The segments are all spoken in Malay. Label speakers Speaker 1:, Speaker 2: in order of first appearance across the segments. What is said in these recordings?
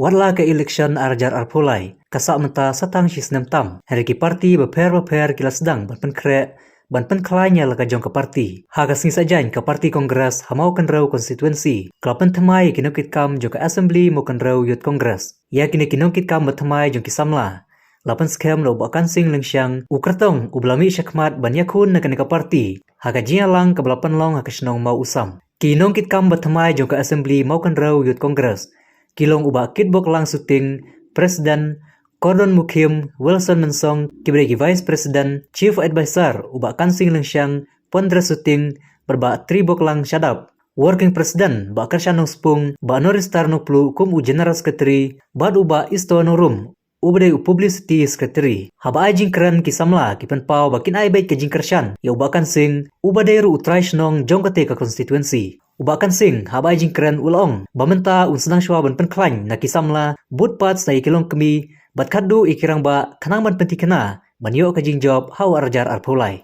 Speaker 1: warla ke election arjar arpulai kasak menta satang sisnem tam hari ki parti beper kilas sedang ban klainya laka jong ke parti haga sing sajan ke parti kongres hamau kenrau konstituensi kelapan temai kinokit kam jong ke assembly mo kenrau youth kongres ya kinokit kam betemai jong ki samla lapan skem lo bakan sing lengsyang ukertong ublami syakmat ban yakun na ke parti haga jialang ke belapan long haga senong mau usam kinokit kam betemai jong ke assembly mau kenrau youth kongres kilong uba kitbok lang suting Presiden Gordon Mukim Wilson Mensong kibregi Vice President Chief Advisor uba kansing lengsyang pondra suting berba tribok lang syadap Working President ba Kershanong Spung ba Noris Tarnoplu kum u General Secretary bad uba Isto Norum ubade Publicity Secretary haba ajing keren kisamla kipen pau bakin ai baik ke jingkershan ya uba kansing ubade ru utrai shnong jongkate ka constituency ubakan sing haba jing keren ulong bamenta unsenang shwa ban penklain na kisamla but pats na ikilong kemi bat kaddu ikirang ba kanang ban pentikena banyo ka jing job how arjar arpulai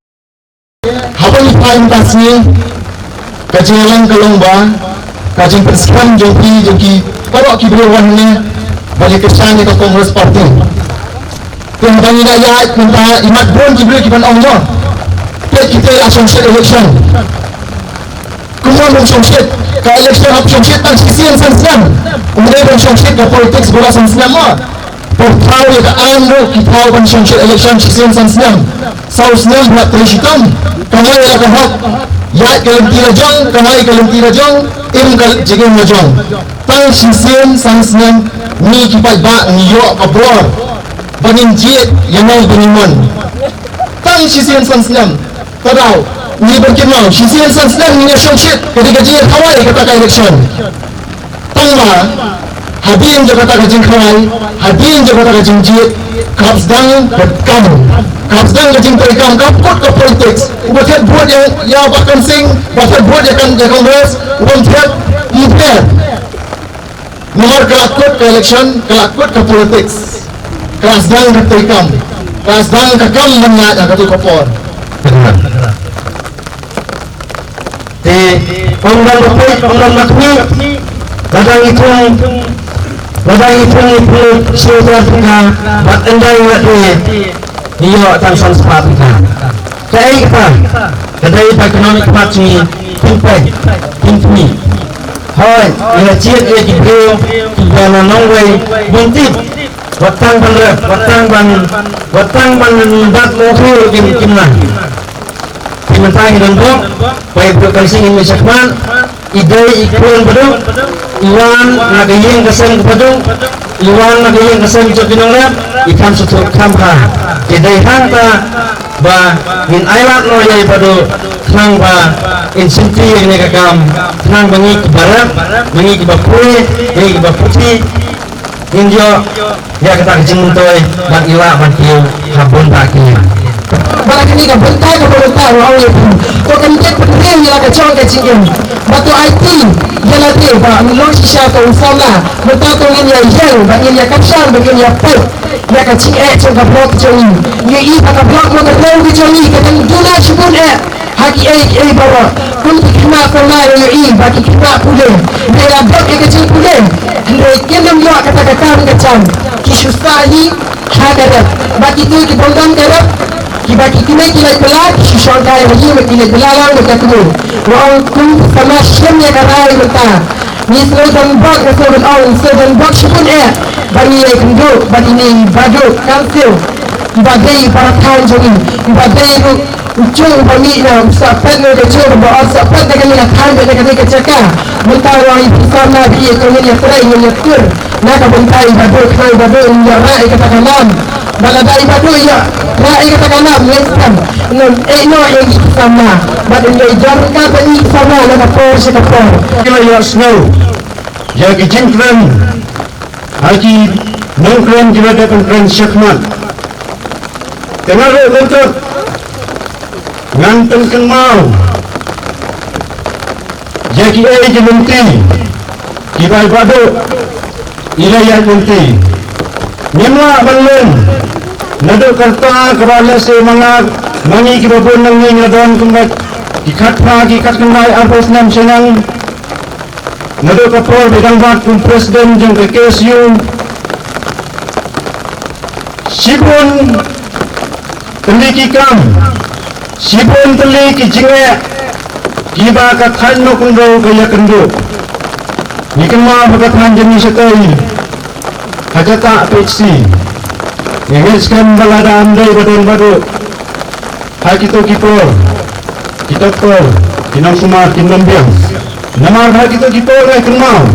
Speaker 2: haba ifain tasni kajilang kalong ba kajing perskam joki parok ki berwan ni bagi kesan ni Kongres Parti yang bagi daya minta imat bon ki ban Allah kita associate election kumon songsit ka election hap songsit ang sisiyan sansiyan umay ban songsit ka politics bola sansiyan mo portao ya ka ando kitao ban songsit election sisiyan sansiyan sausnya buat terisitom kamay ya ka hap ya kalentira jong im kal jigin na jong tang sisiyan sansiyan ni kipat ba niyo ka bro banin jit yanay binimon tang sisiyan sansiyan tadaw ni berkemau sisian sansian ni syongshit ketika dia kawai kata election tangma habin jo kata kajing kawai habin jo kata kajing jit kapsdang kajing perikam kapkot ke politics ubat buat yang bahkan sing bahkan buat yang kongres ubat impaired nomor kelakut ke election kelakut ke politics kapsdang ke perikam kapsdang ke kam mengat kata kopor Penggal makni ladang itu sudah kita buat endai waktu dia tansan sepatnya kayak apa kadai ekonomi kemaci pimpin hoi ia ciat ia diberi tiga nongway buntit watang ban bat mobil kimlah Mentang dan bok, baik berkasih ini sekman, ide ikut beduk, iwan nagayeng kesem beduk, iwan nagayeng kesem copinonglet, ikan sutuk kamka, ide hanta, ba min ailat no yai beduk, nang ba insinti ini kakam, nang bangi kibarat, bangi kibapui, bangi kibaputi, injo ya kita kejemutoy, ban ila ban kiu, habun bakinya.
Speaker 3: Bagi ni bentai ke bentai orang itu. Kau kemudian penting yang ada cakap kecil. Batu IT dia nanti bah melong sisa kau sama. Bentai kau ini yang bagi dia kapsan bagi dia pet. Dia kecil cakap blok kecil. Dia ini pakai blok mau terlalu kecil. Kita dulu sebut haki bawa. Kun kita kau nak ini bagi kita pulen. Dia blok kecil pulen. Hendak kita buat kata-kata macam kisustahi hadarat. Bagi tu kita bongkar darab. Kibaki kini kilai pelak, sisongkai lagi kilai belalang dekat tu. Orang kum sama siamnya karai berta. Ni slogan bak restoran orang slogan bak sepun bagi yang kenduk, bagi ni baju kansil, bagi para kawan jadi, bagi ujung bagi na sapat ni kecil, bawa sapat dengan ni kawan dengan kecaka. Mentah orang itu sama dia kalau ni terai ni tur. Nak bentai baju kawan baju yang rai kata kalam. Balada ibadu ya, rai kata kalam leskan. No yang sama. Badan dia jarang bani sama nak por sekapor.
Speaker 2: Kila ya snow. Jadi jengkran. Haji nongkran juga kongkran syakmat. Kenapa bentuk? Nganten mau. Jadi jementi. Kibai badu. Ilayah jementi. Nyemua balun. Naduk kerta kerana semangat mangi kibabun nang ngadon kumbat ikat kembali abis nam senang naduk kapol bidang bat kum presiden jeng ke KSU Sibun teliki kam, sibun teliki jinge, kiba kathan no kundo kaya kendo. Nikma bakathan jenis setai, hajata peksi. Mengeskan balada andai badan baru. Hakito kipor, kitokor, kinam sumar kinam biang. Namar hakito kipor kenal.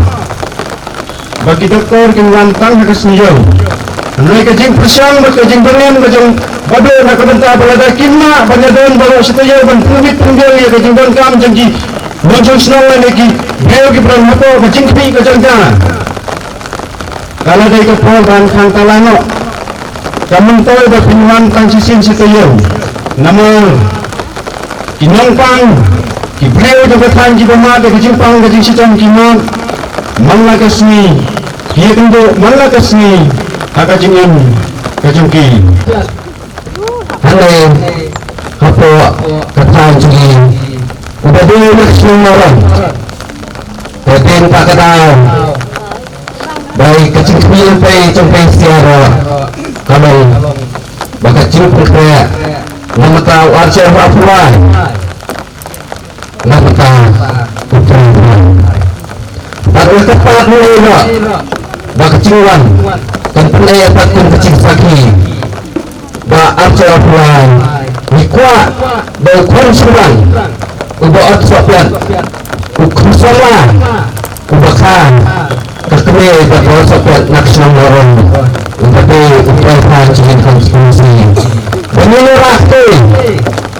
Speaker 2: Bagi doktor kinlantang hakasniyo. Nai kajing persang kajing bernian kajing bado nak bentar balada kinna banyadon baru setaya ban pumit punggil ya kajing don kam jangki bonjong senang lagi beo ki pran hapo kajing pi kajang ja kalau dai ke pol ban khang talano kamun toy ba pinwan tang sisin setaya namor kinong pang ki beo jo kathan ji bama de kajing pang kajing sitang kimon mangla kasni kia kendo mangla kasni Hakajingin kajungki.
Speaker 3: Hane hapo kathan jugi ubadul maksum orang. Kodin pakadau. Baik kecil sampai sampai siara kalau bakacil perkaya nama tahu arcer apa nama tahu putra baru tepat mulai bakacilan dan pelai patun kecil saki ba arcer apa nikwa berkuan suran ubat sopian ukusala ubakan Kekene berkuasa sopian naksunang orang Tapi upaya jingin konstitusi Menurut tu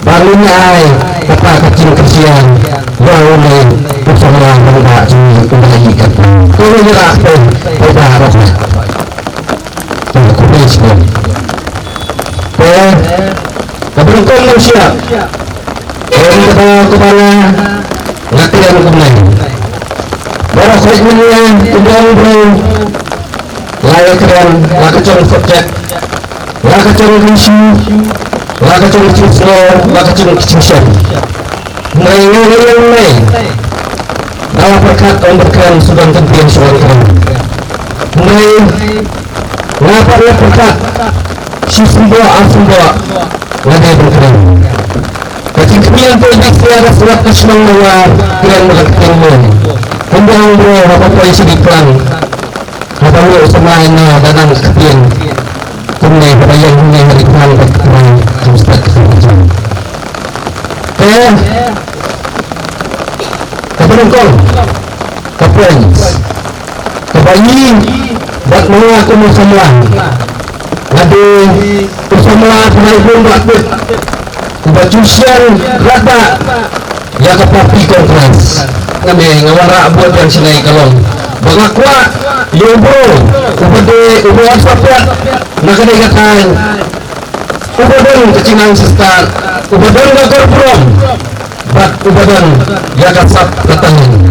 Speaker 3: Barunya ay Kata kecil kesian Wawuli Bersama mendak jingin kembali kata Menurut tu Pada harap Tunggu kubis pun Keberuntung manusia Orang kata kepala Latihan kembali Baru khidmatnya Tujuan Layak keren Lakacang subjek Lakacang isu Lakacang isu Lakacang kesusahan Mengenai Dalam berkat orang berkeren Sudah tentuan suara keren Mengenai Ngapaknya berkat Sisumbo Asumbo Lagi berkeren Kecil kemian politik Ada surat kesenang Mawar Keren berkeren Kumbang bro, apa-apa isi di pelan Apa lu semain danang kepian Kumai berayang kumai hari pelan Kumai kumstad kesemacam Kepenungkong Kepengs Kebayi Buat mga kumusamla Ngadu Kusamla Kumaibun Bakbut Kubajusian Rata Ya keparti kongres Kami ngawara buat yang sinai kalong Bangakwa Yobo Ubade Ubuan Sapet Nakadegatan Ubadan Kecinang Sistar Ubadan Gagor Prom Bat Ubadan Yakatsap Katangin